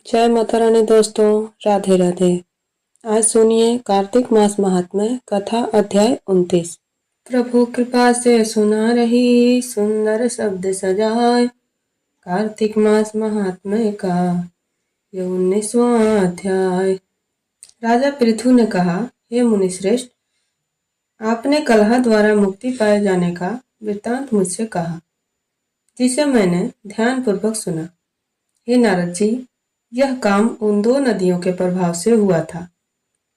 जय माता रानी दोस्तों, राधे राधे। आज सुनिए कार्तिक मास महात्म्य कथा अध्याय 29। प्रभु कृपा से सुना रही सुंदर शब्द सजाए। कार्तिक मास महात्म्य का ये 19वां अध्याय। राजा पृथु ने कहा, हे मुनिश्रेष्ठ, आपने कलह द्वारा मुक्ति पाए जाने का वृत्तांत मुझसे कहा, जिसे मैंने ध्यान पूर्वक सुना। हे नारद जी, यह काम उन 2 नदियों के प्रभाव से हुआ था।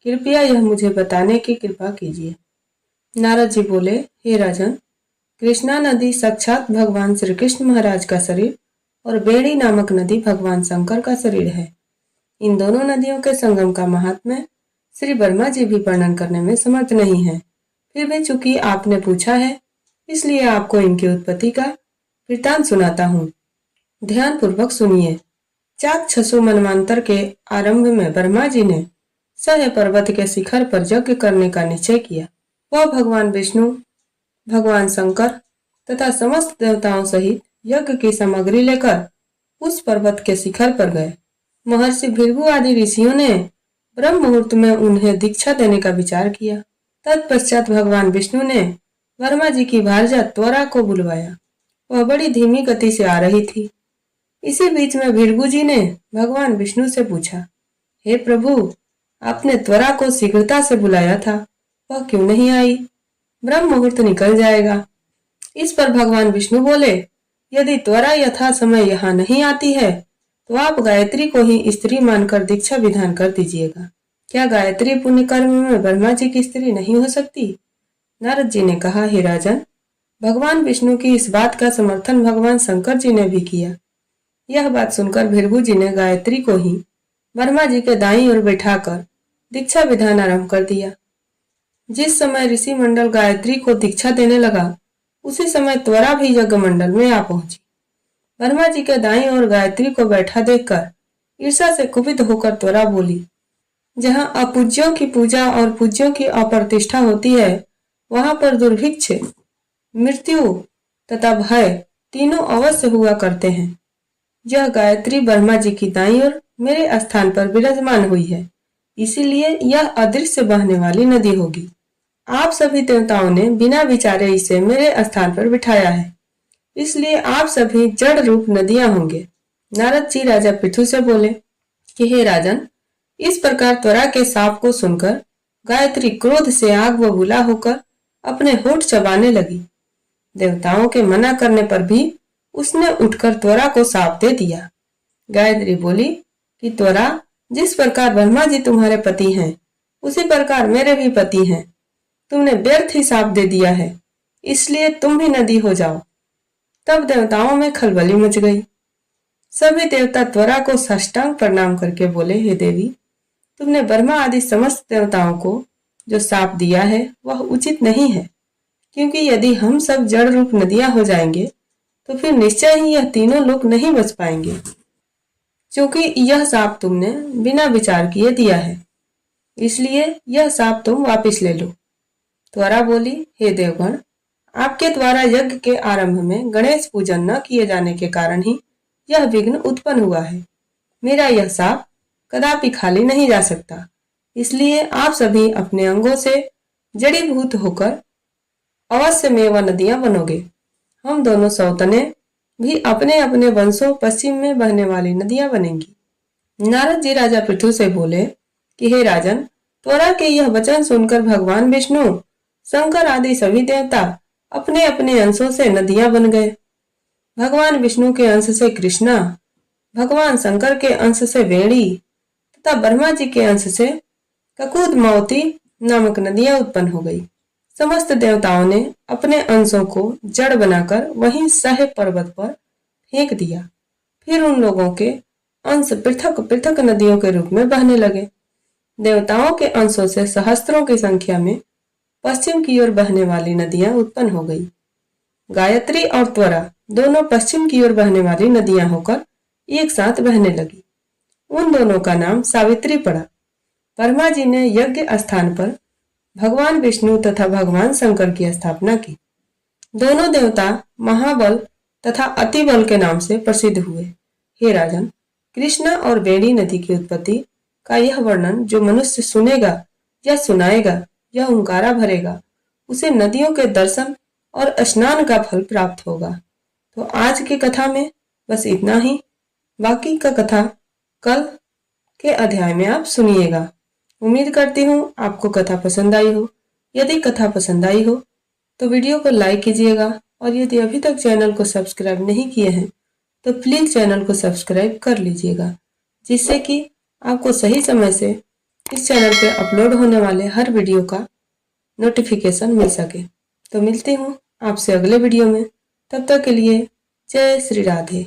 कृपया यह मुझे बताने की कृपा कीजिए। नारद जी बोले, हे राजन, कृष्णा नदी साक्षात भगवान श्री कृष्ण महाराज का शरीर और बेड़ी नामक नदी भगवान शंकर का शरीर है। इन दोनों नदियों के संगम का महात्म्य श्री वर्मा जी भी वर्णन करने में समर्थ नहीं है। फिर भी चूंकि आपने पूछा है, इसलिए आपको इनकी उत्पत्ति का वृत्तांत सुनाता हूँ। ध्यान पूर्वक सुनिए। चाक्षसु मनवांतर के आरंभ में ब्रह्मा जी ने सह पर्वत के शिखर पर यज्ञ करने का निश्चय किया। वह भगवान विष्णु, भगवान शंकर तथा समस्त देवताओं सहित यज्ञ की सामग्री लेकर उस पर्वत के शिखर पर गए। महर्षि भृगु आदि ऋषियों ने ब्रह्म मुहूर्त में उन्हें दीक्षा देने का विचार किया। तत्पश्चात भगवान विष्णु ने वर्मा जी की भार्या त्वरा को बुलवाया। वह बड़ी धीमी गति से आ रही थी। इसी बीच में भृगु जी ने भगवान विष्णु से पूछा, हे प्रभु, आपने त्वरा को शीघ्रता से बुलाया था, वह क्यों नहीं आई? ब्रह्म मुहूर्त निकल जाएगा। इस पर भगवान विष्णु बोले, यदि त्वरा यथा समय यहाँ नहीं आती है तो आप गायत्री को ही स्त्री मानकर दीक्षा विधान कर दीजिएगा। क्या गायत्री पुण्य कर्म में ब्रह्मा जी की स्त्री नहीं हो सकती? नारद जी ने कहा, हे राजन, भगवान विष्णु की इस बात का समर्थन भगवान शंकर जी ने भी किया। यह बात सुनकर भृगु जी ने गायत्री को ही वर्मा जी के दाईं ओर बैठाकर दीक्षा विधान आरंभ कर दिया। जिस समय ऋषि मंडल गायत्री को दीक्षा देने लगा, उसी समय त्वरा भी यज्ञ मंडल में आ पहुंची। वर्मा जी के दाईं ओर गायत्री को बैठा देखकर ईर्ष्या से कुपित होकर त्वरा बोली, जहां अपूज्यों की पूजा और पूज्यों की अप्रतिष्ठा होती है, वहां पर दुर्भिक्ष, मृत्यु तथा भय तीनों अवश्य हुआ करते हैं। यह गायत्री ब्रह्मा जी की दाईं ओर मेरे स्थान पर विराजमान हुई है, इसीलिए यह अदृश्य बहने वाली नदी होगी। आप सभी देवताओं ने बिना विचारे इसे मेरे स्थान पर बिठाया है, इसलिए आप सभी जड़ रूप नदियां होंगे। नारद जी राजा पृथु से बोले कि हे राजन, इस प्रकार त्वरा के शाप को सुनकर गायत्री क्रोध से आग बबूला होकर अपने होठ चबाने लगी। देवताओं के मना करने पर भी उसने उठकर त्वरा को शाप दे दिया। गायत्री बोली कि त्वरा, जिस प्रकार ब्रह्मा जी तुम्हारे पति हैं, उसी प्रकार मेरे भी पति हैं। तुमने व्यर्थ ही शाप दे दिया है, इसलिए तुम भी नदी हो जाओ। तब देवताओं में खलबली मच गई। सभी देवता त्वरा को साष्टांग प्रणाम करके बोले, हे देवी, तुमने ब्रह्मा आदि समस्त देवताओं को जो शाप दिया है वह उचित नहीं है, क्योंकि यदि हम सब जड़ रूप नदियां हो जाएंगे तो फिर निश्चय ही यह तीनों लोग नहीं बच पाएंगे। क्योंकि यह शाप तुमने बिना विचार किए दिया है, इसलिए यह शाप तुम वापस ले लो। त्वरा बोली, हे देवगण, आपके द्वारा यज्ञ के आरंभ में गणेश पूजन न किए जाने के कारण ही यह विघ्न उत्पन्न हुआ है। मेरा यह शाप कदापि खाली नहीं जा सकता, इसलिए आप सभी अपने अंगों से जड़ीभूत होकर अवश्य में वह नदियां बनोगे। हम दोनों सौतने भी अपने अपने वंशों पश्चिम में बहने वाली नदियां बनेंगी। नारद जी राजा पृथु से बोले कि हे राजन, त्वरा के यह वचन सुनकर भगवान विष्णु, शंकर आदि सभी देवता अपने अपने अंशों से नदियां बन गए। भगवान विष्णु के अंश से कृष्णा, भगवान शंकर के अंश से वेणी तथा ब्रह्मा जी के अंश से ककुद मौती नामक नदियां उत्पन्न हो गई। समस्त देवताओं ने अपने अंशों को जड़ बनाकर वहीं सह पर्वत पर फेंक दिया। फिर उन लोगों के अंश पृथक पृथक नदियों के रूप में बहने लगे। देवताओं के अंशों से सहस्त्रों की संख्या में पश्चिम की ओर बहने वाली नदियां उत्पन्न हो गई। गायत्री और त्वरा दोनों पश्चिम की ओर बहने वाली नदियां होकर एक साथ बहने लगी। उन दोनों का नाम सावित्री पड़ा। वर्मा जी ने यज्ञ स्थान पर भगवान विष्णु तथा भगवान शंकर की स्थापना की। दोनों देवता महाबल तथा अति बल के नाम से प्रसिद्ध हुए। हे राजन, कृष्णा और वेणी नदी की उत्पत्ति का यह वर्णन जो मनुष्य सुनेगा या सुनाएगा या हुंकारा भरेगा, उसे नदियों के दर्शन और स्नान का फल प्राप्त होगा। तो आज की कथा में बस इतना ही। बाकी का कथा कल के अध्याय में आप सुनिएगा। उम्मीद करती हूँ आपको कथा पसंद आई हो। यदि कथा पसंद आई हो तो वीडियो को लाइक कीजिएगा और यदि अभी तक चैनल को सब्सक्राइब नहीं किए हैं तो प्लीज़ चैनल को सब्सक्राइब कर लीजिएगा, जिससे कि आपको सही समय से इस चैनल पे अपलोड होने वाले हर वीडियो का नोटिफिकेशन मिल सके। तो मिलती हूँ आपसे अगले वीडियो में। तब तक के लिए जय श्री राधे।